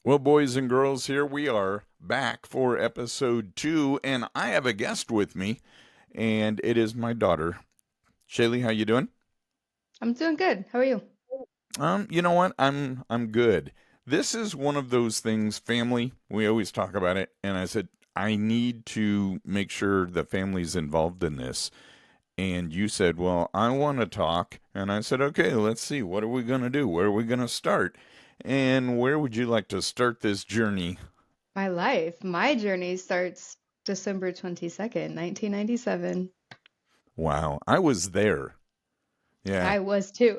Well, boys and girls, here we are back for episode 2, and I have a guest with me, and it is my daughter. Shaylee, how you doing? I'm doing good. How are you? You know what? I'm good. This is one of those things, family. We always talk about it, and I said I need to make sure the family's involved in this. And you said, "Well, I want to talk," and I said, "Okay, let's see. What are we gonna do? Where are we gonna start? And where would you like to start this journey?" My journey starts December 22nd, 1997. Wow, I was there. Yeah, I was too.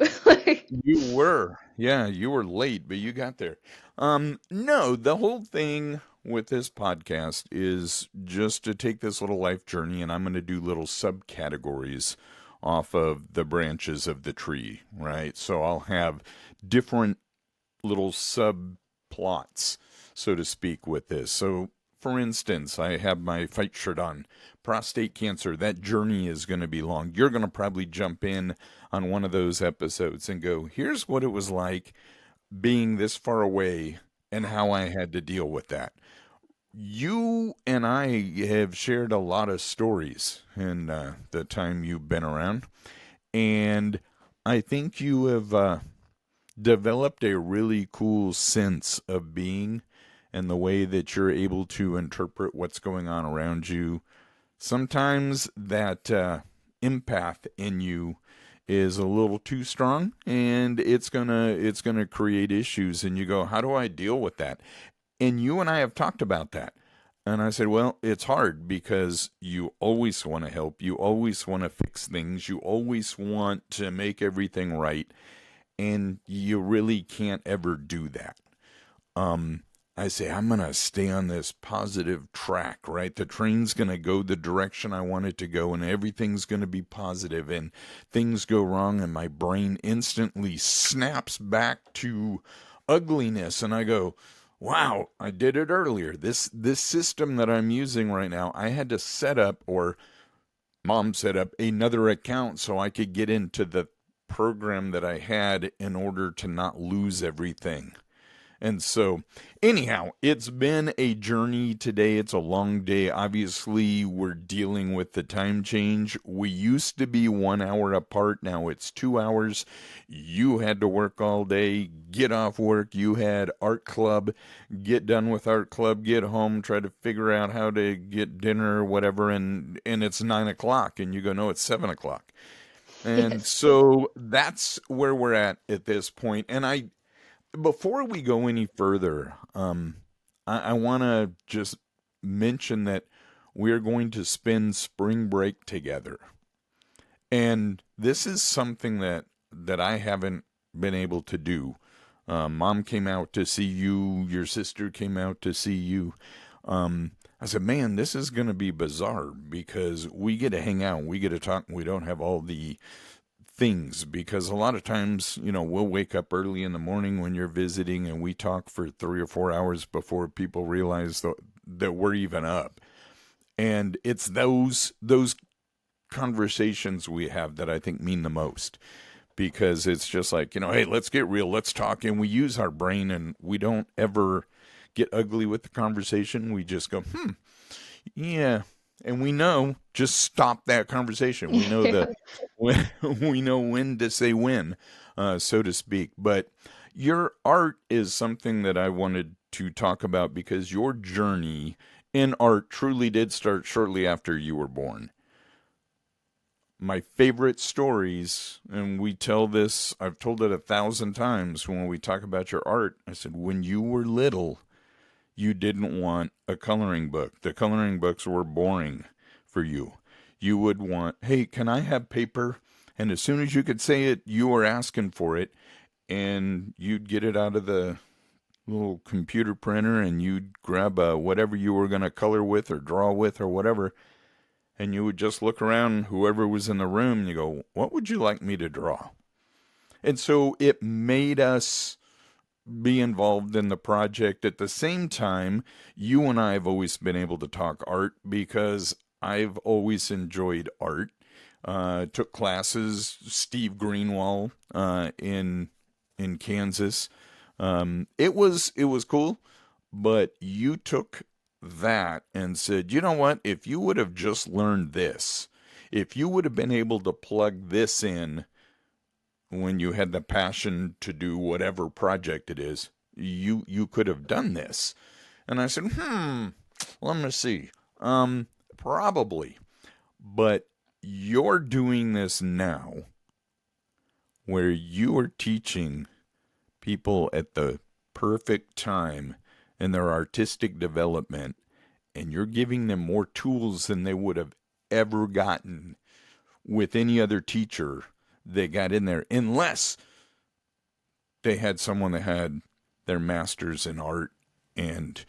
you were. Yeah, you were late, but you got there. No, the whole thing with this podcast is just to take this little life journey, and I'm going to do little subcategories off of the branches of the tree, right? So I'll have different little subplots, so to speak, with this. So, for instance, I have my fight shirt on. Prostate cancer, that journey is going to be long. You're going to probably jump in on one of those episodes and go, here's what it was like being this far away and how I had to deal with that. You and I have shared a lot of stories in the time you've been around, and I think you have developed a really cool sense of being and the way that you're able to interpret what's going on around you. Sometimes that empath in you is a little too strong, and it's gonna create issues, and you go, how do I deal with that? And you and I have talked about that. And I said, well, it's hard because you always want to help. You always want to fix things. You always want to make everything right, and you really can't ever do that. Um, I say I'm gonna stay on this positive track, right? The train's gonna go the direction I want it to go, and everything's gonna be positive. And things go wrong, and my brain instantly snaps back to ugliness, and I go, "Wow, I did it earlier. This system that I'm using right now, I had to set up, or mom set up another account so I could get into the program that I had in order to not lose everything." And so, anyhow, it's been a journey today. It's a long day. Obviously, we're dealing with the time change. We used to be 1 hour apart. Now it's 2 hours. You had to work all day, get off work. You had art club, get done with art club, get home, try to figure out how to get dinner or whatever. And it's 9 o'clock. And you go, no, it's 7 o'clock. And Yes. so that's where we're at this point. And before we go any further, I want to just mention that we're going to spend spring break together, and this is something that I haven't been able to do. Mom came out to see you. Your sister came out to see you. I said, man, this is going to be bizarre because we get to hang out, we get to talk, and we don't have all the things, because a lot of times, we'll wake up early in the morning when you're visiting and we talk for 3 or 4 hours before people realize that we're even up. And it's those conversations we have that I think mean the most, because it's just like, hey, let's get real, let's talk, and we use our brain, and we don't ever get ugly with the conversation. We just go, yeah, and we know, just stop that conversation. We know the we know when to say when, so to speak. But your art is something that I wanted to talk about because your journey in art truly did start shortly after you were born. My favorite stories, and we tell this, I've told it 1,000 times when we talk about your art. I said, when you were little, you didn't want a coloring book. The coloring books were boring for you. You would want, hey, can I have paper? And as soon as you could say it, you were asking for it. And you'd get it out of the little computer printer, and you'd grab whatever you were going to color with or draw with or whatever. And you would just look around, whoever was in the room, and you go, what would you like me to draw? And so it made us be involved in the project. At the same time, you and I have always been able to talk art because I've always enjoyed art. Took classes, Steve Greenwald in Kansas. It was cool, but you took that and said, you know what? If you would have just learned this, if you would have been able to plug this in when you had the passion to do whatever project it is, you could have done this. And I said, let me see. Probably. But you're doing this now where you are teaching people at the perfect time in their artistic development, and you're giving them more tools than they would have ever gotten with any other teacher that got in there, unless they had someone that had their master's in art. And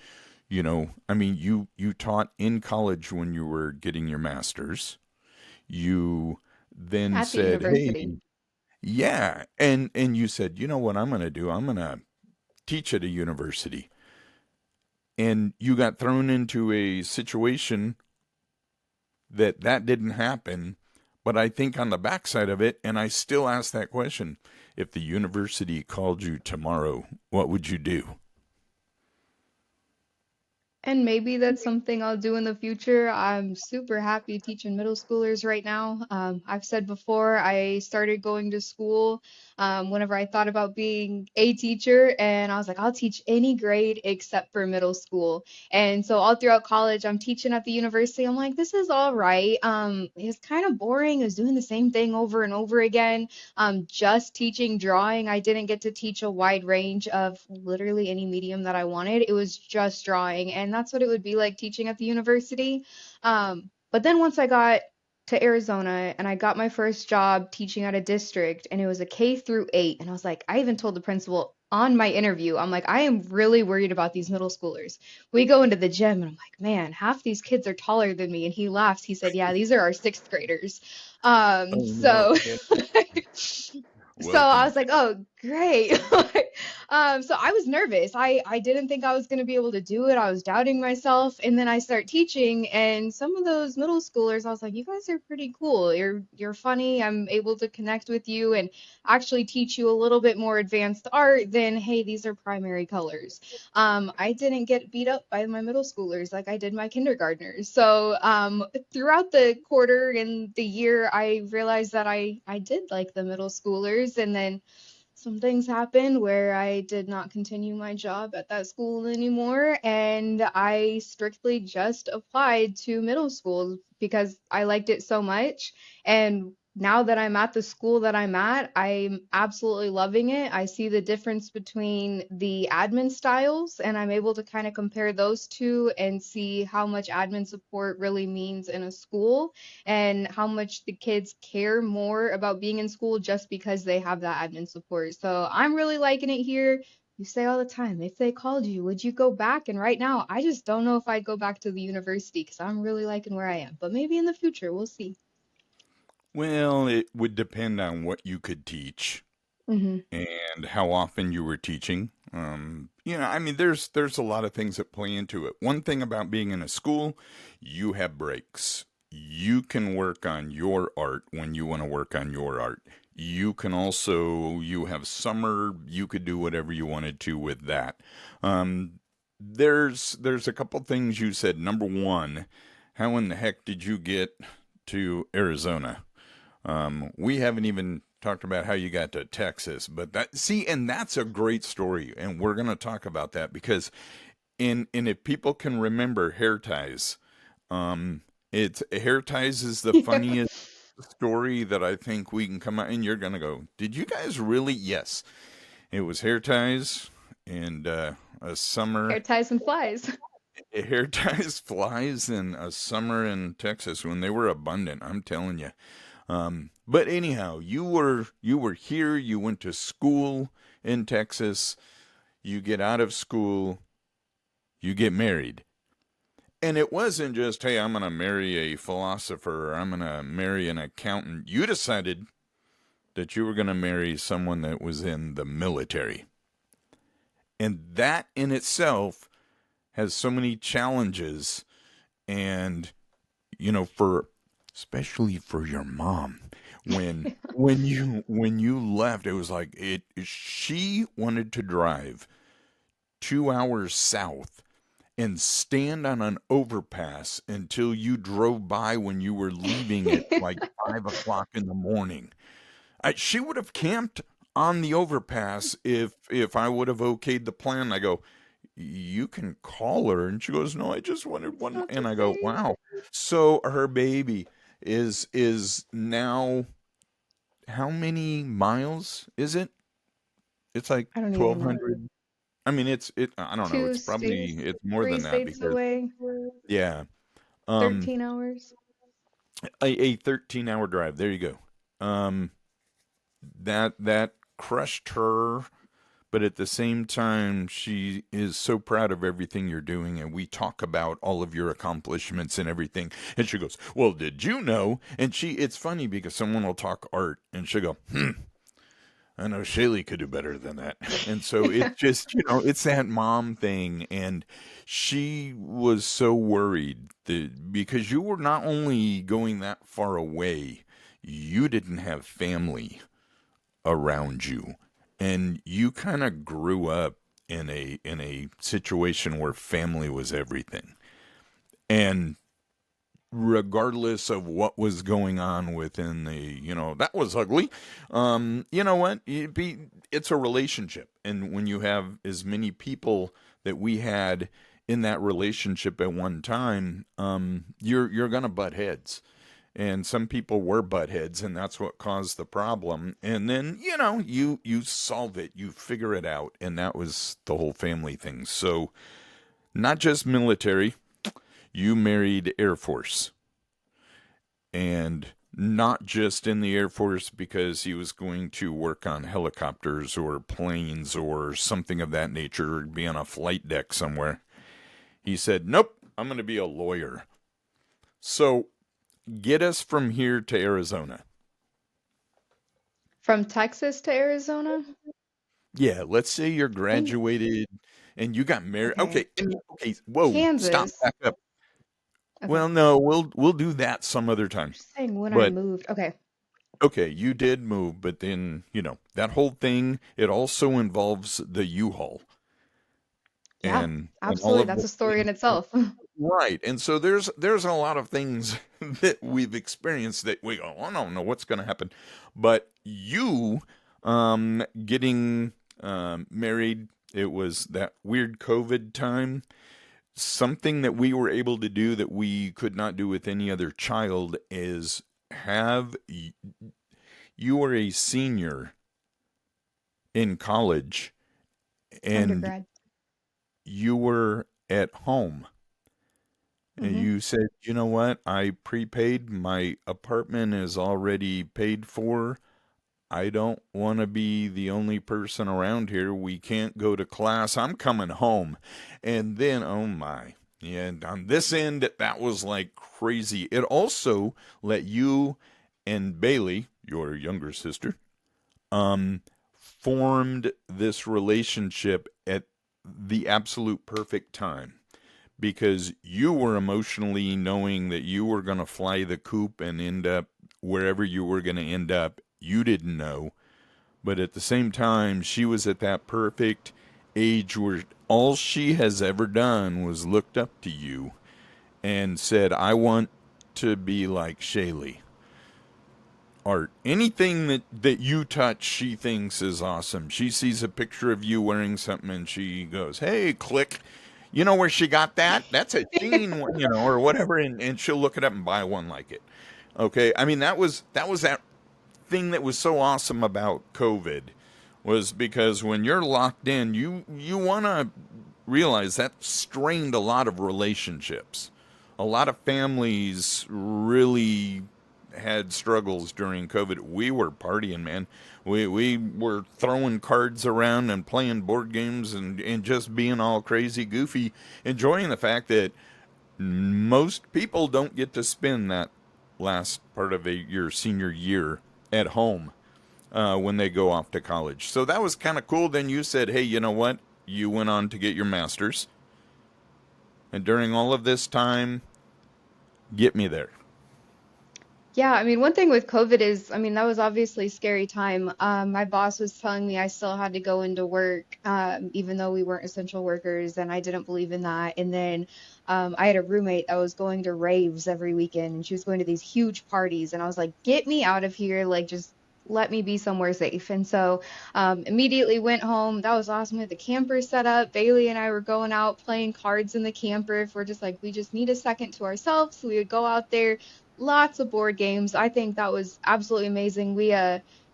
I mean, you taught in college when you were getting your master's. You then At the said, hey, university. yeah, and you said, you know what I'm going to do? I'm going to teach at a university. And you got thrown into a situation that didn't happen. But I think on the backside of it, and I still ask that question, if the university called you tomorrow, what would you do? And maybe that's something I'll do in the future. I'm super happy teaching middle schoolers right now. I've said before, I started going to school whenever I thought about being a teacher, and I was like, I'll teach any grade except for middle school. And so all throughout college, I'm teaching at the university. I'm like, this is all right. It's kind of boring. It's doing the same thing over and over again. Just teaching drawing. I didn't get to teach a wide range of literally any medium that I wanted. It was just drawing, and that's what it would be like teaching at the university. But then once I got to Arizona and I got my first job teaching at a district, and it was a K through 8, and I was like, I even told the principal on my interview, I'm like, I am really worried about these middle schoolers. We go into the gym and I'm like, man, half these kids are taller than me. And he laughs. He said, yeah, these are our sixth graders. Oh no. So Yeah. so I Welcome. was like, oh, great. So I was nervous. I didn't think I was going to be able to do it. I was doubting myself. And then I start teaching, and some of those middle schoolers, I was like, you guys are pretty cool. You're funny. I'm able to connect with you and actually teach you a little bit more advanced art than, hey, these are primary colors. I didn't get beat up by my middle schoolers like I did my kindergartners. So throughout the quarter and the year, I realized that I did like the middle schoolers. And then some things happened where I did not continue my job at that school anymore, and I strictly just applied to middle school because I liked it so much. And now that I'm at the school that I'm at, I'm absolutely loving it. I see the difference between the admin styles, and I'm able to kind of compare those two and see how much admin support really means in a school and how much the kids care more about being in school just because they have that admin support. So I'm really liking it here. You say all the time, if they called you, would you go back? And right now, I just don't know if I'd go back to the university because I'm really liking where I am. But maybe in the future, we'll see. Well, it would depend on what you could teach Hmm. and how often you were teaching. I mean, there's a lot of things that play into it. One thing about being in a school, you have breaks. You can work on your art when you want to work on your art. You have summer, you could do whatever you wanted to with that. Um, there's a couple things you said. Number one, how in the heck did you get to Arizona? We haven't even talked about how you got to Texas, but and that's a great story, and we're going to talk about that because, and if people can remember hair ties, it's hair ties is the funniest story that I think we can come out, and you're going to go, did you guys really? Yes, it was hair ties and a Hair summer ties and flies. hair ties, flies, and a summer in Texas when they were abundant. I'm telling you. But anyhow, you were here. You went to school in Texas. You get out of school. You get married. And it wasn't just, hey, I'm going to marry a philosopher or I'm going to marry an accountant. You decided that you were going to marry someone that was in the military. And that in itself has so many challenges. And, for especially for your mom, When you left, it was like it she wanted to drive 2 hours south and stand on an overpass until you drove by when you were leaving at like 5 o'clock in the morning. She would have camped on the overpass if I would have okayed the plan. I go, you can call her, and she goes, no, I just wanted It's one. not the And I go, same. wow. So her baby is now how many miles is it? It's like I don't even know. 1,200. I mean, I don't know. Two It's probably states, it's more three than that states because away, yeah, um, 13 hours. a 13-hour drive. There you go. Um, that crushed her, but at the same time, she is so proud of everything you're doing, and we talk about all of your accomplishments and everything. And she goes, "Well, did you know?" And it's funny because someone will talk art, and she'll go, I know Shaylee could do better than that. And so it's just, it's that mom thing. And she was so worried that because you were not only going that far away, you didn't have family around you. And you kind of grew up in a situation where family was everything. And regardless of what was going on within that was ugly. You know what? It's a relationship. And when you have as many people that we had in that relationship at one time, you're going to butt heads. And some people were butt heads, and that's what caused the problem. And then, you solve it, you figure it out. And that was the whole family thing. So, not just military, you married Air Force, and not just in the Air Force because he was going to work on helicopters or planes or something of that nature, or be on a flight deck somewhere. He said, nope, I'm going to be a lawyer. So get us from here to Arizona. From Texas to Arizona? Yeah, let's say you're When, graduated and you got married. okay. Okay, okay, whoa, stop, Kansas. back up. Okay. Well, no, we'll do that some other time. Just saying when I But moved. Okay. okay, you did move, but then, that whole thing, it also involves the U-Haul Yeah, and all absolutely. of That's the a story in things. itself. Right. And so there's a lot of things that we've experienced that we go, I don't know what's going to happen. But you getting married, it was that weird COVID time. Something that we were able to do that we could not do with any other child is have you were a senior in college and Undergrad. you were at home and Mm-hmm. you said, you know what? I prepaid. My apartment is already paid for. I don't want to be the only person around here. We can't go to class. I'm coming home. And then, oh my. And on this end, that was like crazy. It also let you and Bailey, your younger sister, um, formed this relationship at the absolute perfect time because you were emotionally knowing that you were going to fly the coop and end up wherever you were going to end up. You didn't know. But at the same time, she was at that perfect age where all she has ever done was looked up to you and said, I want to be like Shaylee. Art. Anything that you touch, she thinks is awesome. She sees a picture of you wearing something and she goes, hey, click. You know where she got that? That's a Sheen one, or whatever, and she'll look it up and buy one like it. Okay, I mean that thing that was so awesome about COVID was because when you're locked in, you want to realize that strained a lot of relationships. A lot of families really had struggles during COVID. We were partying, man. We were throwing cards around and playing board games and just being all crazy, goofy, enjoying the fact that most people don't get to spend that last part of your senior year at home when they go off to college. So that was kind of cool. Then you said, hey, you know what? You went on to get your master's. And during all of this time, get me there. Yeah, I mean, one thing with COVID is, I mean, that was obviously a scary time. My boss was telling me I still had to go into work, even though we weren't essential workers, and I didn't believe in that. And then I had a roommate that was going to raves every weekend, and she was going to these huge parties, and I was like, get me out of here, like just let me be somewhere safe. And so immediately went home. That was awesome. We had the camper set up. Bailey and I were going out playing cards in the camper. If we're just like, we just need a second to ourselves. So we would go out there, lots of board games. I think that was absolutely amazing. We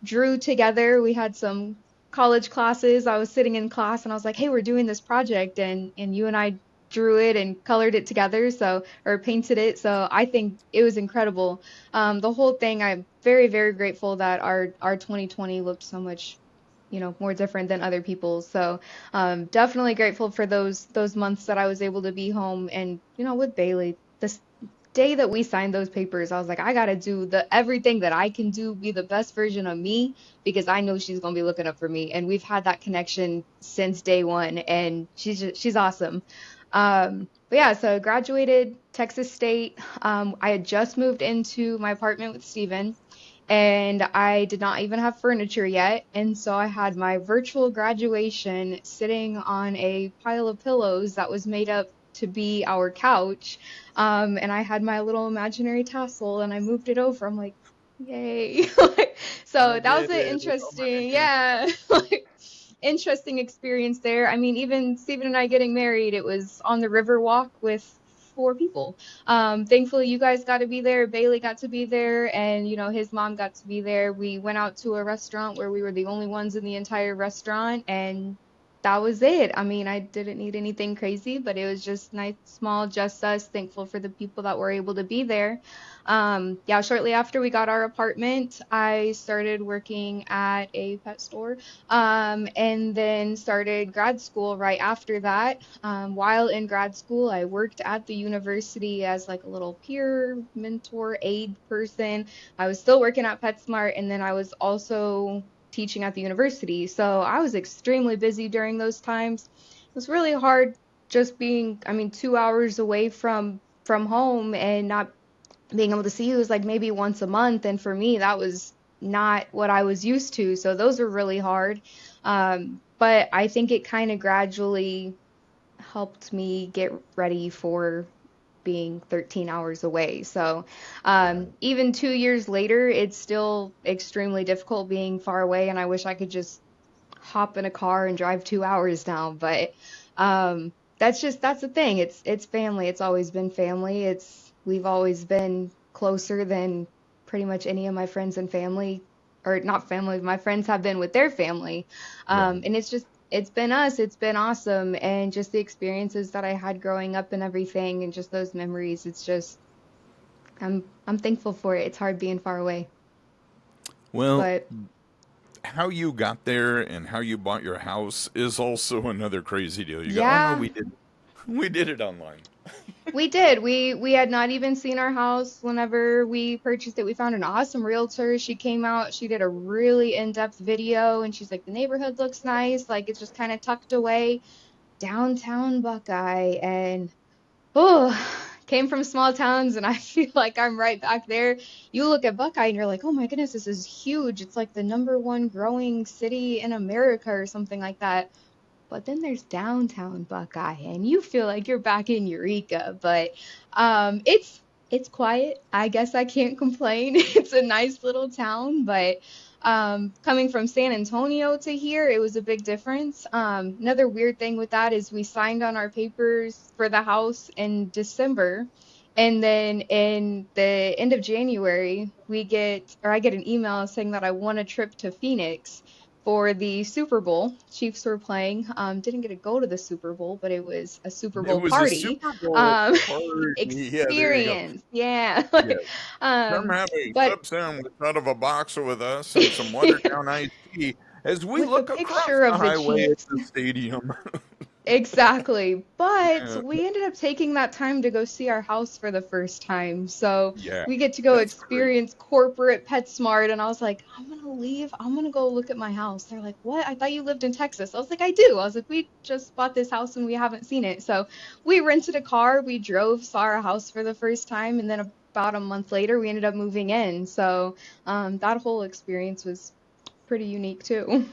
drew together. We had some college classes. I was sitting in class and I was like, "Hey, we're doing this project," and you and I drew it and colored it together, so or painted it. So I think it was incredible. The whole thing, I'm very, very grateful that our 2020 looked so much, more different than other people's. So definitely grateful for those months that I was able to be home and with Bailey. This day that we signed those papers, I was like, I gotta do the everything that I can do, be the best version of me, because I know she's gonna be looking up for me. And we've had that connection since day one, and she's awesome. But yeah, so I graduated Texas State. I had just moved into my apartment with Steven, and I did not even have furniture yet. And so I had my virtual graduation sitting on a pile of pillows that was made up to be our couch. And I had my little imaginary tassel and I moved it over. I'm like, yay. I So that was did an it. Oh my interesting, goodness. yeah, like interesting experience there. I mean, even Stephen and I getting married, it was on the river walk with four people. Thankfully, you guys got to be there. Bailey got to be there, and his mom got to be there. We went out to a restaurant where we were the only ones in the entire restaurant, and that was it. I mean, I didn't need anything crazy, but it was just nice, small, just us. Thankful for the people that were able to be there. Yeah, shortly after we got our apartment, I started working at a pet store, and then started grad school right after that. While in grad school, I worked at the university as like a little peer mentor aide person. I was still working at PetSmart, and then I was also teaching at the university. So I was extremely busy during those times. It was really hard just being, I mean, 2 hours away from home and not being able to see you was like maybe once a month. And for me, that was not what I was used to. So those were really hard. But I think it kind of gradually helped me get ready for being 13 hours away. So Right. even 2 years later, it's still extremely difficult being far away. And I wish I could just hop in a car and drive 2 hours now. But that's the thing. It's family. It's always been family. We've always been closer than pretty much any of my friends and family, or not family. My friends have been with their family, Right. and it's been us. It's been awesome, and just the experiences that I had growing up and everything, and just those memories. It's just I'm thankful for it. It's hard being far away, Well, but how you got there and how you bought your house is also another crazy deal. You go, oh no, yeah. we did it online. We did. We had not even seen our house whenever we purchased it. We found an awesome realtor. She came out, she did a really in-depth video, and she's like, the neighborhood looks nice, like it's just kind of tucked away downtown Buckeye. And oh, came from small towns and I feel like I'm right back there. You look at Buckeye and you're like, "Oh my goodness, this is huge. It's like the number one growing city in America or something like that." But then there's downtown Buckeye, and you feel like you're back in Eureka. But it's quiet. I guess I can't complain. It's a nice little town, but coming from San Antonio to here, it was a big difference. Another weird thing with that is we signed on our papers for the house in December. And then in the end of January, I get an email saying that I won a trip to Phoenix for the Super Bowl. Chiefs were playing. Didn't get to go to the Super Bowl, but it was a Super It Bowl was a party. Super Bowl Um, party. Yeah, there you go. experience. Yeah. Yeah. Come um, have a but sub sandwich out of a boxer with us and some watered down iced tea as we with a look across picture the of the highway at Chiefs. the stadium. Exactly. But Yeah. we ended up taking that time to go see our house for the first time. So Yeah. we get to go That's great. experience corporate PetSmart. And I was like, I'm gonna leave. I'm gonna go look at my house. They're like, what? I thought you lived in Texas. I was like, I do. I was like, we just bought this house and we haven't seen it. So we rented a car. We drove, saw our house for the first time. And then about a month later, we ended up moving in. So that whole experience was pretty unique too.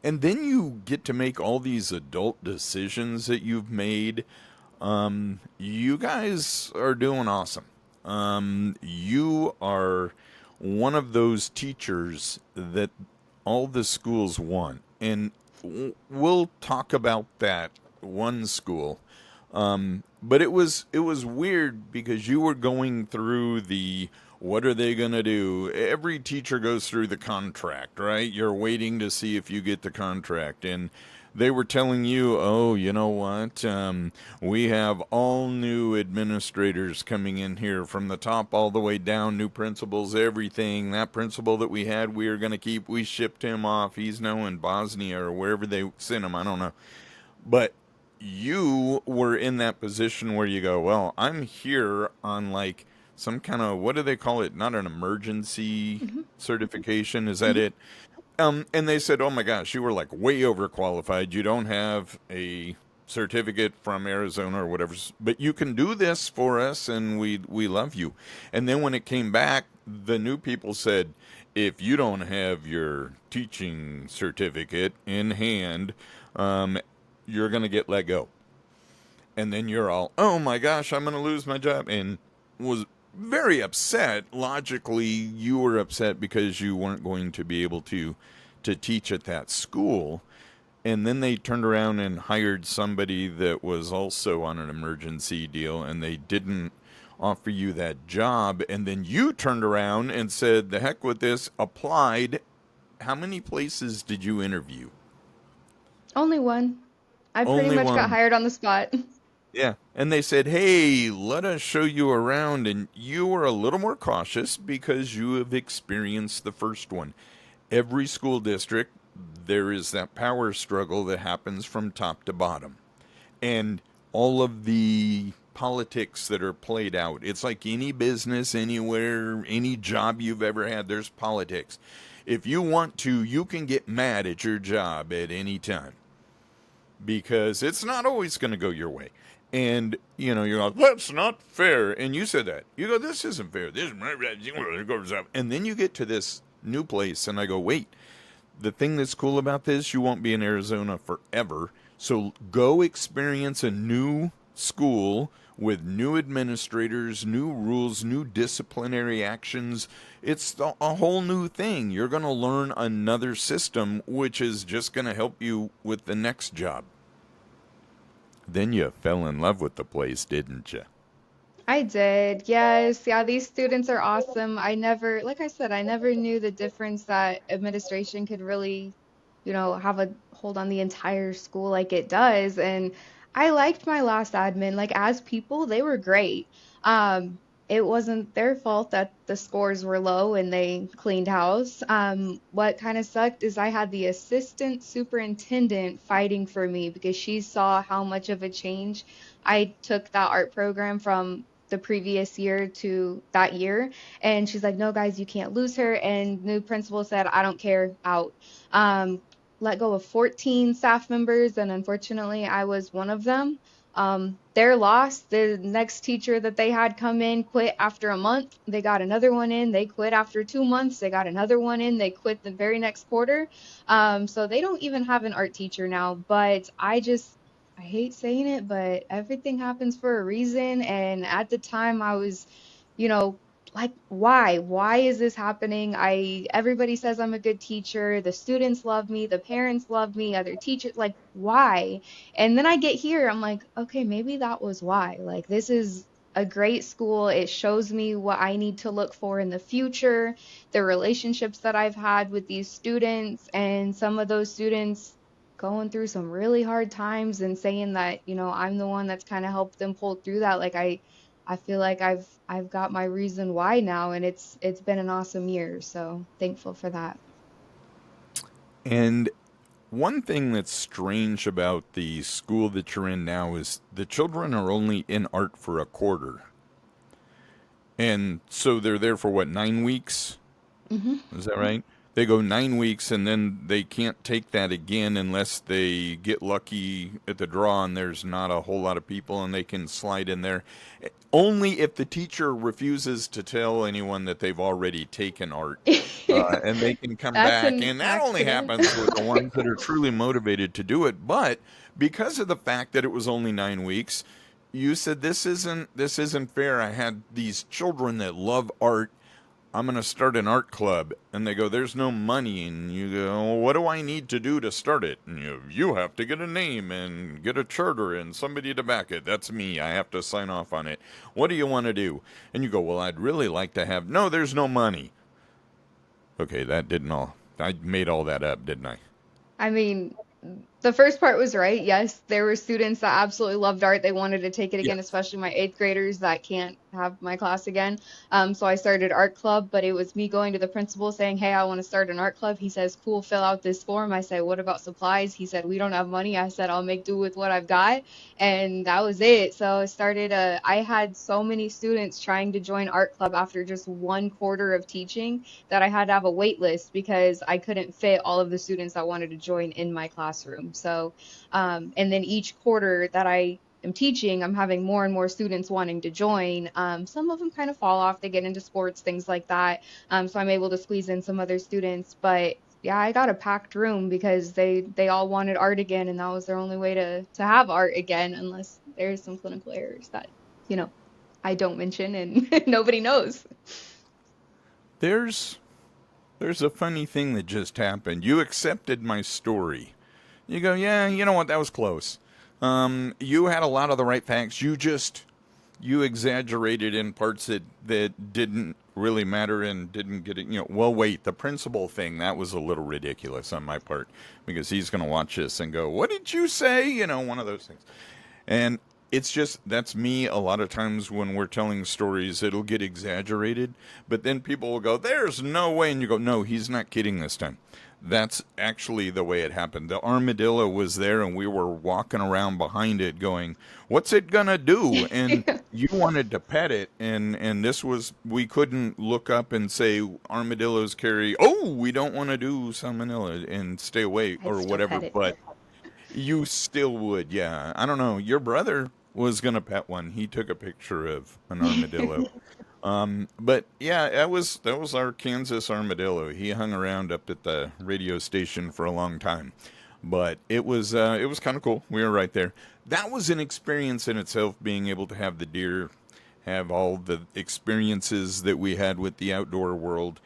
And then you get to make all these adult decisions that you've made. You guys are doing awesome. You are one of those teachers that all the schools want. And we'll talk about that one school. But it was weird because you were going through the what are they going to do? Every teacher goes through the contract, right? You're waiting to see if you get the contract. And they were telling you, oh, you know what? We have all new administrators coming in here from the top all the way down, new principals, everything. That principal that we had, we are going to keep. We shipped him off. He's now in Bosnia or wherever they sent him. I don't know. But you were in that position where you go, well, I'm here on like some kind of, what do they call it? Not an emergency Hmm. certification. Is that Hmm. it? And they said, oh my gosh, you were like way overqualified. You don't have a certificate from Arizona or whatever, but you can do this for us and we love you. And then when it came back, the new people said, if you don't have your teaching certificate in hand, um, you're going to get let go. And then you're all, oh my gosh, I'm going to lose my job. And was very upset. Logically, you were upset because you weren't going to be able to teach at that school. And then they turned around and hired somebody that was also on an emergency deal, and they didn't offer you that job. And then you turned around and said, the heck with this, applied. How many places did you interview? Only one. I pretty Only much got one. hired on the spot. Yeah. And they said, hey, let us show you around. And you were a little more cautious because you have experienced the first one. Every school district, there is that power struggle that happens from top to bottom. And all of the politics that are played out. It's like any business, anywhere, any job you've ever had, there's politics. If you want to, you can get mad at your job at any time because it's not always going to go your way. And you're like, that's not fair. And you said that. You go, this isn't fair. This, and then you get to this new place, and I go, wait. The thing that's cool about this, you won't be in Arizona forever. So go experience a new school with new administrators, new rules, new disciplinary actions. It's a whole new thing. You're going to learn another system, which is just going to help you with the next job. Then you fell in love with the place, didn't you? I did. Yes. Yeah, these students are awesome. I never, like I said, I never knew the difference that administration could really, have a hold on the entire school like it does. And I liked my last admin. Like as people, they were great. It wasn't their fault that the scores were low and they cleaned house. What kind of sucked is I had the assistant superintendent fighting for me because she saw how much of a change I took that art program from the previous year to that year. And she's like, no, guys, you can't lose her. And new principal said, I don't care, out. Um, Let go of 14 staff members. And unfortunately, I was one of them. They're lost. The next teacher that they had come in quit after a month. They got another one in. They quit after 2 months. They got another one in. They quit the very next quarter. So they don't even have an art teacher now. But I hate saying it, but everything happens for a reason. And at the time, I was, you know, like, why? Why is this happening? Everybody says I'm a good teacher. The students love me. The parents love me. Other teachers, like, why? And then I get here, I'm like, okay, maybe that was why. Like, this is a great school. It shows me what I need to look for in the future, the relationships that I've had with these students, and some of those students going through some really hard times and saying that, I'm the one that's kind of helped them pull through that. Like I feel like I've got my reason why now, and it's been an awesome year. So thankful for that. And one thing that's strange about the school that you're in now is the children are only in art for a quarter. And so they're there for what, 9 weeks? Hmm. Is that right? They go 9 weeks, and then they can't take that again unless they get lucky at the draw and there's not a whole lot of people and they can slide in there. Only if the teacher refuses to tell anyone that they've already taken art. And they can come That's back, an and that only accident. happens with the ones that are truly motivated to do it. But because of the fact that it was only 9 weeks, you said this isn't fair. I had these children that love art. I'm going to start an art club. And they go, there's no money. And you go, well, what do I need to do to start it? And you have to get a name and get a charter and somebody to back it. That's me. I have to sign off on it. What do you want to do? And you go, well, I'd really like to have, no, there's no money. Okay, that didn't all, I made all that up, didn't I? I mean, the first part was right. Yes, there were students that absolutely loved art. They wanted to take it again, Yes. especially my eighth graders that can't have my class again. So I started art club, but it was me going to the principal saying, "Hey, I want to start an art club." He says, "Cool, fill out this form." I said, "What about supplies?" He said, "We don't have money." I said, "I'll make do with what I've got." And that was it. So I started I had so many students trying to join art club after just 1 quarter of teaching that I had to have a wait list because I couldn't fit all of the students that wanted to join in my classroom. So, and then each quarter that I am teaching, I'm having more and more students wanting to join. Some of them kind of fall off, they get into sports, things like that. So I'm able to squeeze in some other students, but yeah, I got a packed room because they all wanted art again, and that was their only way to have art again, unless there's some clinical errors that, you know, I don't mention and nobody knows. There's there's a funny thing that just happened. You accepted my story. You go, yeah, you know what, that was close. You had a lot of the right facts. You exaggerated in parts that didn't really matter and didn't get it. Well, wait, the principal thing, that was a little ridiculous on my part because he's going to watch this and go, what did you say? One of those things. And it's just, that's me a lot of times when we're telling stories, it'll get exaggerated, but then people will go, there's no way. And you go, no, he's not kidding this time. That's actually the way it happened. The armadillo was there and we were walking around behind it going, what's it gonna do? And you wanted to pet it, and this was, we couldn't look up and say armadillos carry, oh, we don't want to do salmonella and stay away I'd or still whatever, pet it. but you still would. Yeah, I don't know, your brother was gonna pet one. He took a picture of an armadillo. But yeah, that was our Kansas armadillo. He hung around up at the radio station for a long time, but it was kind of cool. We were right there. That was an experience in itself, being able to have the deer, have all the experiences that we had with the outdoor world.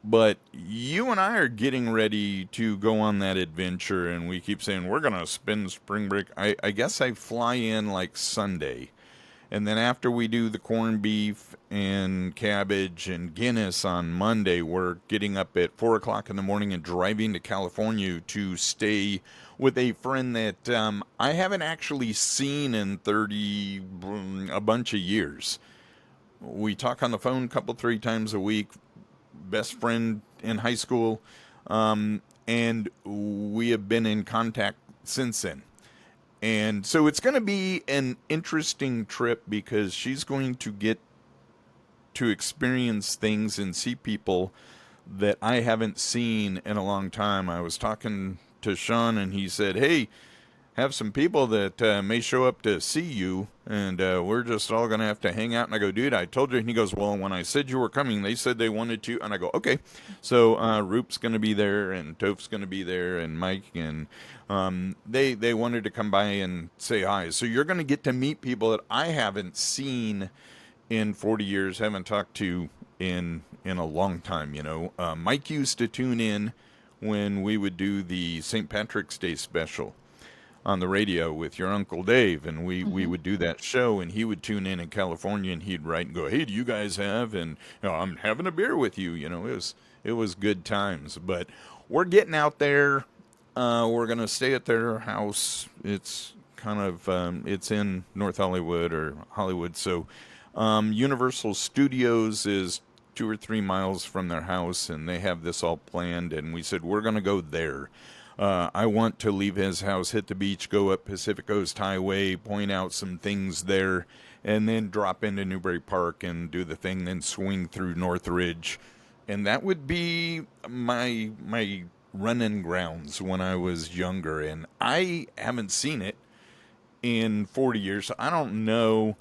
But you and I are getting ready to go on that adventure, and we keep saying we're gonna spend spring break. I guess I fly in like Sunday. And then after we do the corned beef and cabbage and Guinness on Monday, we're getting up at 4 o'clock in the morning and driving to California to stay with a friend that I haven't actually seen in 30, a bunch of years. We talk on the phone a couple, 3 times a week. Best friend in high school. And we have been in contact since then. And so it's going to be an interesting trip because she's going to get to experience things and see people that I haven't seen in a long time. I was talking to Sean and he said, hey, have some people that may show up to see you, and we're just all going to have to hang out. And I go, dude, I told you. And he goes, well, when I said you were coming, they said they wanted to. And I go, okay. So Roop's going to be there, and Toph's going to be there, and Mike, and they wanted to come by and say hi. So you're going to get to meet people that I haven't seen in 40 years, haven't talked to in a long time. Mike used to tune in when we would do the St. Patrick's Day special on the radio with your Uncle Dave, and we Hmm. would do that show, and he would tune in California, and he'd write and go, hey, do you guys have, and I'm having a beer with you. It was good times. But we're getting out there. We're gonna stay at their house. It's kind of it's in North Hollywood or Hollywood. So Universal Studios is 2 or 3 miles from their house, and they have this all planned, and we said we're going to go there. I want to leave his house, hit the beach, go up Pacific Coast Highway, point out some things there, and then drop into Newbury Park and do the thing, then swing through Northridge and that would be my running grounds when I was younger, and I haven't seen it in 40 years. So I don't know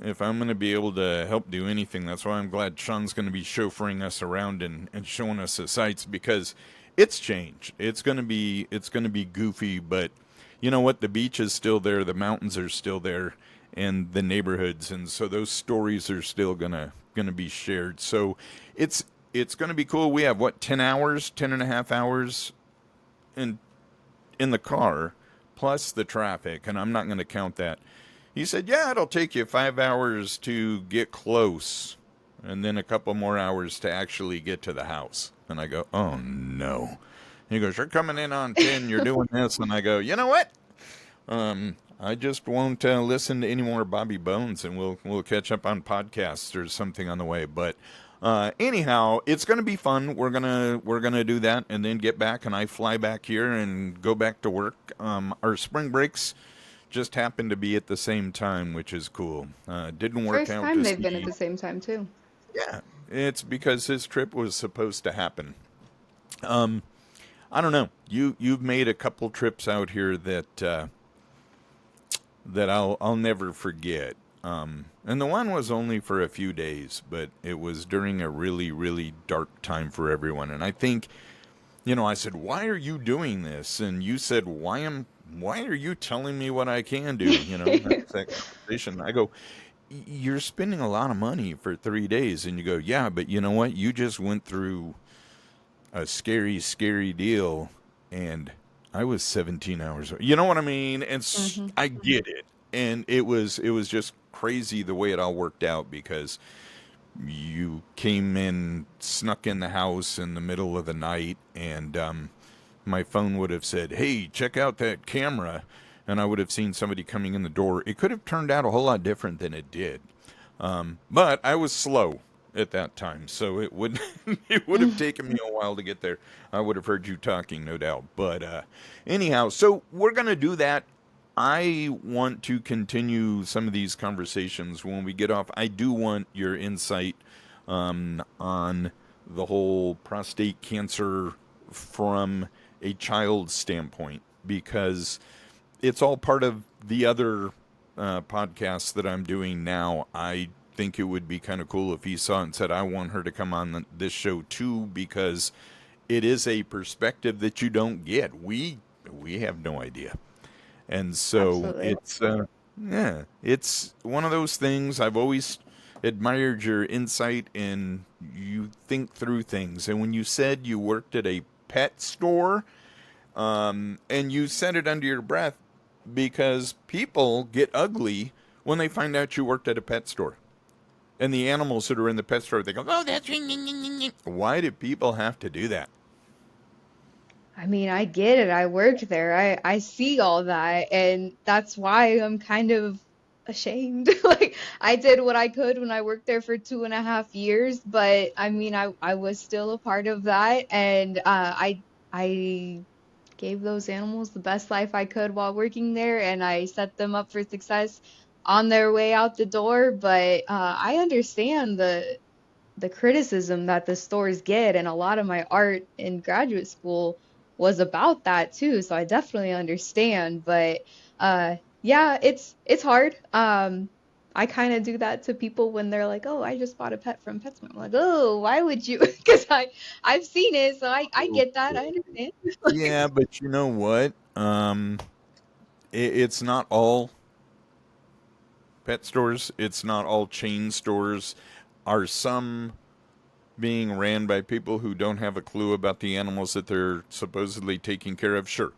if I'm going to be able to help do anything. That's why I'm glad Sean's going to be chauffeuring us around and showing us the sights, because it's changed. It's going to be goofy, but you know what? The beach is still there, the mountains are still there, and the neighborhoods, and so those stories are still gonna be shared. So it's it's going to be cool. We have what, 10 hours, 10 and a half hours in the car, plus the traffic, and I'm not going to count that. He said, "Yeah, it'll take you 5 hours to get close, and then a couple more hours to actually get to the house." And I go, "Oh no." He goes, "You're coming in on 10, you're doing this." And I go, "You know what? I just won't listen to any more Bobby Bones, and we'll catch up on podcasts or something on the way." But anyhow, it's going to be fun. We're gonna do that, and then get back, and I fly back here and go back to work. Our spring breaks just happened to be at the same time, which is cool. Didn't work First out time to they've been at see. the same time too. Yeah, it's because his trip was supposed to happen. Um, I don't know. You've made a couple trips out here that I'll never forget. And the one was only for a few days, but it was during a really really dark time for everyone. And I think, I said, "Why are you doing this?" And you said, "Why are you telling me what I can do?" That's that conversation. I go, "You're spending a lot of money for 3 days," and you go, "Yeah, but you know what? You just went through a scary, scary deal, and I was 17 hours. You know what I mean?" And Hmm. I get it, and it was just crazy the way it all worked out, because you came in, snuck in the house in the middle of the night, and my phone would have said, "Hey, check out that camera," and I would have seen somebody coming in the door. It could have turned out a whole lot different than it did. But I was slow at that time, so it would it would have taken me a while to get there. I would have heard you talking, no doubt. But anyhow, so we're gonna do that. I want to continue some of these conversations when we get off. I do want your insight on the whole prostate cancer from a child's standpoint, because it's all part of the other podcasts that I'm doing now. I think it would be kind of cool if he saw it and said, "I want her to come on this show too," because it is a perspective that you don't get. We have no idea, and so Absolutely. it's one of those things. I've always admired your insight, and you think through things. And when you said you worked at a pet store, and you said it under your breath, because people get ugly when they find out you worked at a pet store. And the animals that are in the pet store, they go, "Oh, that's..." Why do people have to do that? I mean, I get it. I worked there. I see all that, and that's why I'm kind of ashamed. Like I did what I could when I worked there for 2.5 years, but I mean, I was still a part of that, and I gave those animals the best life I could while working there, and I set them up for success on their way out the door. But I understand the criticism that the stores get, and a lot of my art in graduate school was about that too, so I definitely understand. But yeah, it's hard. I kind of do that to people when they're like, "Oh, I just bought a pet from PetSmart." I'm like, "Oh, why would you?" Because I've seen it, so I get that. I understand. Yeah, but you know what? It's not all pet stores. It's not all chain stores. Are some being ran by people who don't have a clue about the animals that they're supposedly taking care of? Sure.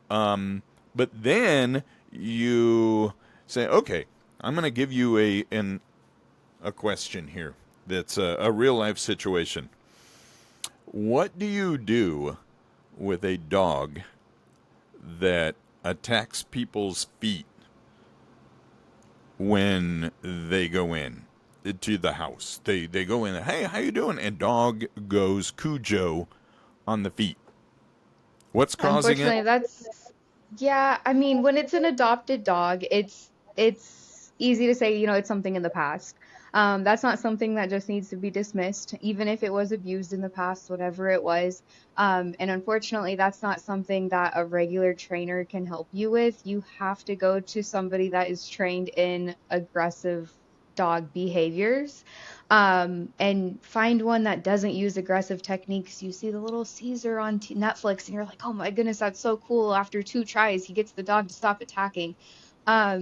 But then you say, "Okay, I'm going to give you a question here that's a real life situation. What do you do with a dog that attacks people's feet when they go in to the house? They go in, "Hey, how you doing?" And dog goes Cujo on the feet. What's causing it? Unfortunately, that's yeah, I mean, when it's an adopted dog, it's easy to say, it's something in the past. That's not something that just needs to be dismissed, even if it was abused in the past, whatever it was. And unfortunately, that's not something that a regular trainer can help you with. You have to go to somebody that is trained in aggressive dog behaviors, and find one that doesn't use aggressive techniques. You see the little Caesar on Netflix, and you're like, oh my goodness, that's so cool. After 2 tries, he gets the dog to stop attacking.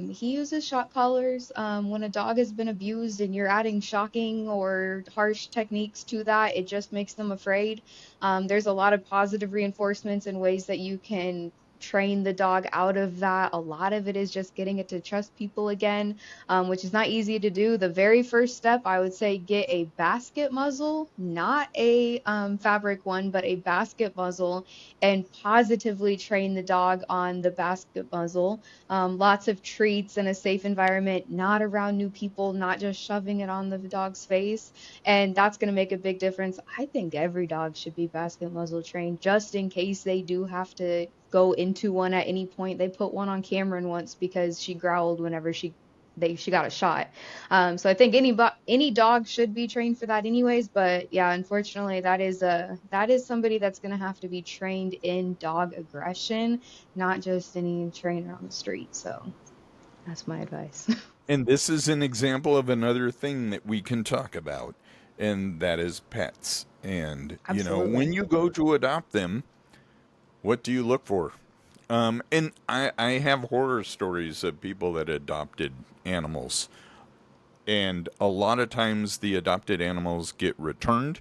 He uses shock collars. When a dog has been abused and you're adding shocking or harsh techniques to that, it just makes them afraid. There's a lot of positive reinforcements and ways that you can train the dog out of that. A lot of it is just getting it to trust people again, which is not easy to do. The very first step, I would say, get a basket muzzle, not a fabric one, but a basket muzzle, and positively train the dog on the basket muzzle. Lots of treats in a safe environment, not around new people, not just shoving it on the dog's face. And that's going to make a big difference. I think every dog should be basket muzzle trained just in case they do have to go into one at any point. They put one on Cameron once because she growled whenever she got a shot. So I think any dog should be trained for that anyways. But yeah, unfortunately, that is somebody that's going to have to be trained in dog aggression, not just any trainer on the street. So that's my advice. And this is an example of another thing that we can talk about, and that is pets. And, when Absolutely. you go to adopt them, what do you look for? And I have horror stories of people that adopted animals. And a lot of times the adopted animals get returned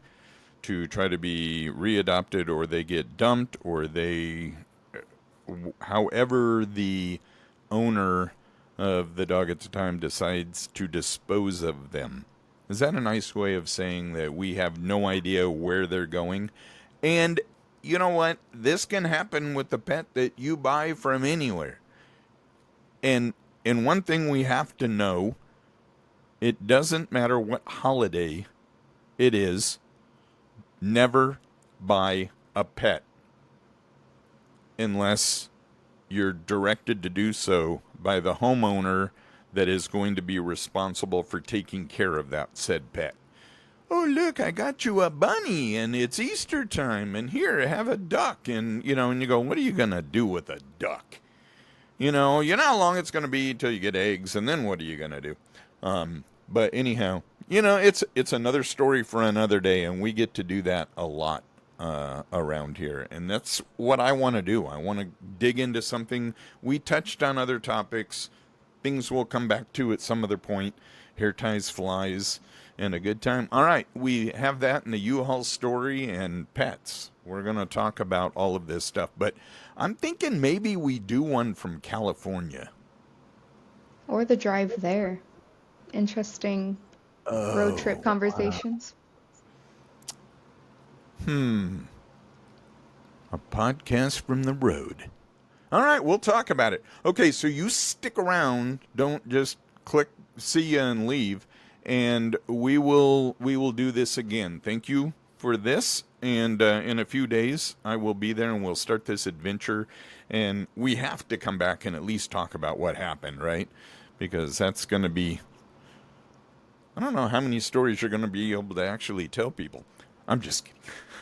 to try to be readopted, or they get dumped, or however the owner of the dog at the time decides to dispose of them. Is that a nice way of saying that we have no idea where they're going? And you know what? This can happen with the pet that you buy from anywhere. And one thing we have to know, it doesn't matter what holiday it is, never buy a pet unless you're directed to do so by the homeowner that is going to be responsible for taking care of that said pet. Oh, look, I got you a bunny, and it's Easter time, and here, have a duck. And, and you go, what are you going to do with a duck? You know how long it's going to be till you get eggs, and then what are you going to do? But anyhow, it's another story for another day, and we get to do that a lot around here. And that's what I want to do. I want to dig into something. We touched on other topics. Things we'll come back to at some other point. Hair ties, flies, and a good time. All right, we have that in the U-Haul story and pets. We're going to talk about all of this stuff. But I'm thinking maybe we do one from California. Or the drive there. Interesting road trip Oh, conversations. a podcast from the road. All right, we'll talk about it. Okay, so you stick around. Don't just click see ya and leave. And we will do this again. Thank you for this. And in a few days, I will be there and we'll start this adventure. And we have to come back and at least talk about what happened, right? Because that's going to be, I don't know how many stories you're going to be able to actually tell people. I'm just kidding.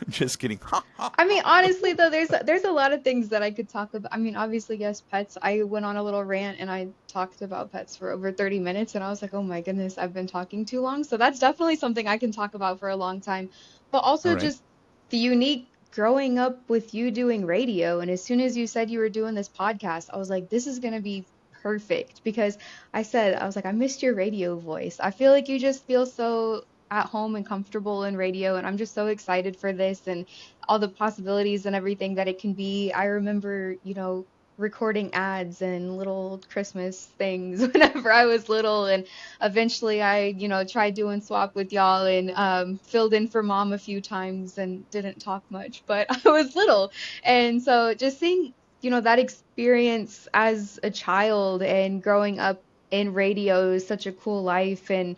Just kidding. Ha ha. I mean, honestly though, there's a lot of things that I could talk about. I mean, obviously, yes, pets. I went on a little rant and I talked about pets for over 30 minutes and I was like, "Oh my goodness, I've been talking too long." So that's definitely something I can talk about for a long time. But All also right. just the unique growing up with you doing radio, and as soon as you said you were doing this podcast, I was like, "This is going to be perfect," because I was like, "I missed your radio voice." I feel like you just feel so at home and comfortable in radio, and I'm just so excited for this and all the possibilities and everything that it can be. I remember, recording ads and little Christmas things whenever I was little. And eventually I, tried doing swap with y'all and filled in for mom a few times and didn't talk much, but I was little. And so just seeing, that experience as a child and growing up in radio is such a cool life. And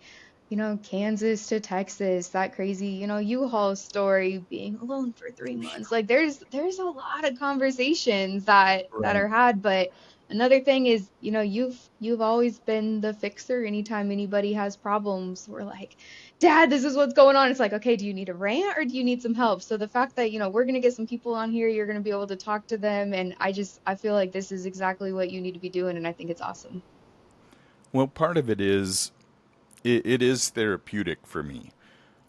Kansas to Texas, that crazy, U-Haul story, being alone for 3 months. Like there's a lot of conversations that Right. are had, but Another thing is, you've always been the fixer. Anytime anybody has problems, we're like, Dad, this is what's going on. It's like, okay, do you need a rant or do you need some help? So the fact that, we're gonna get some people on here, you're gonna be able to talk to them, and I feel like this is exactly what you need to be doing, and I think it's awesome. Well, part of it is it is therapeutic for me.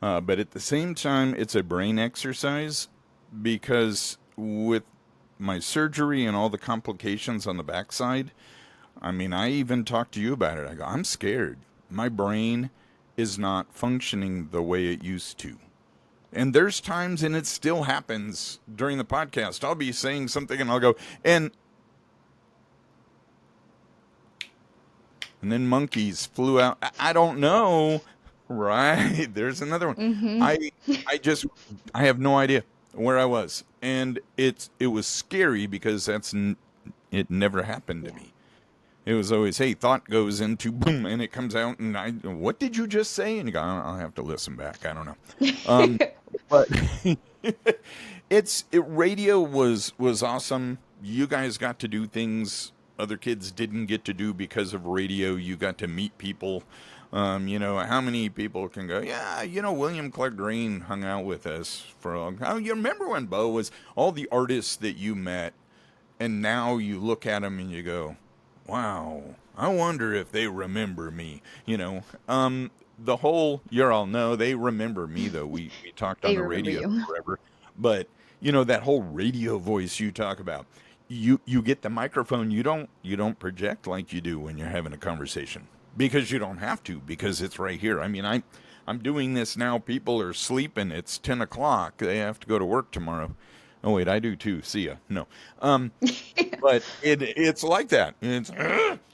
But at the same time, it's a brain exercise because with my surgery and all the complications on the backside, I mean, I even talked to you about it. I go, I'm scared. My brain is not functioning the way it used to. And there's times, and it still happens during the podcast. I'll be saying something and I'll go, and then monkeys flew out. I don't know. Right. There's another one. Mm-hmm. I I just I have no idea where I was. And it was scary because it never happened to Yeah. me. It was always, hey, thought goes into boom and it comes out and what did you just say? And you go, I'll have to listen back. I don't know. Um but radio was awesome. You guys got to do things other kids didn't get to do because of radio. You got to meet people. How many people can go, yeah, William Clark Green hung out with us for a long time. Oh, you remember when Bo was all the artists that you met, and now you look at them and you go, wow, I wonder if they remember me. The whole, you're all, no, they remember me, though. We talked on They the remember radio you. forever. But, that whole radio voice you talk about, you get the microphone, you don't project like you do when you're having a conversation. Because you don't have to, because it's right here. I mean, I'm doing this now. People are sleeping. It's 10 o'clock. They have to go to work tomorrow. Oh, wait, I do too. See ya. No. Um, but it's like that. It's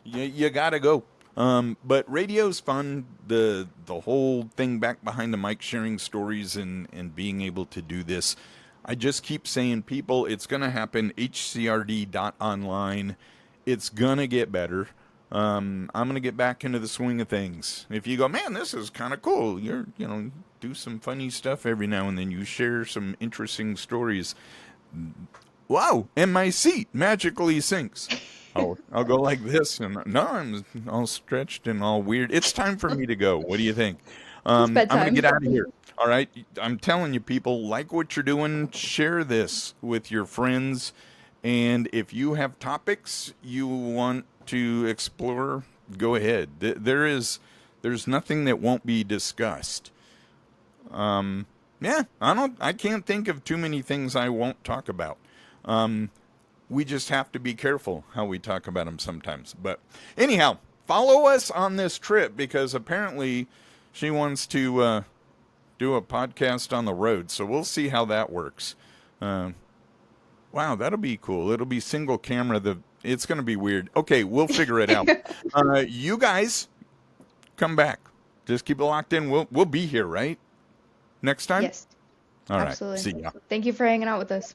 you gotta go. But radio's fun. The whole thing back behind the mic, sharing stories and being able to do this. I just keep saying, people, it's gonna happen. HCRD.online. It's gonna get better. I'm gonna get back into the swing of things. If you go, man, this is kind of cool. Do some funny stuff every now and then. You share some interesting stories. Wow, and my seat magically sinks. I'll go like this, and no, I'm all stretched and all weird. It's time for me to go. What do you think? It's I'm gonna get bedtime. out of here. All right, I'm telling you, people, like what you're doing. Share this with your friends, and if you have topics you want to explore, go ahead. There's nothing that won't be discussed. Yeah, I can't think of too many things I won't talk about. We just have to be careful how we talk about them sometimes. But anyhow, follow us on this trip because apparently she wants to do a podcast on the road. So we'll see how that works. Uh, wow, that'll be cool. It'll be single camera. It's going to be weird. Okay, we'll figure it out. You guys come back. Just keep it locked in. We'll be here, right? Next time. Yes, All right. absolutely. See ya. Thank you for hanging out with us.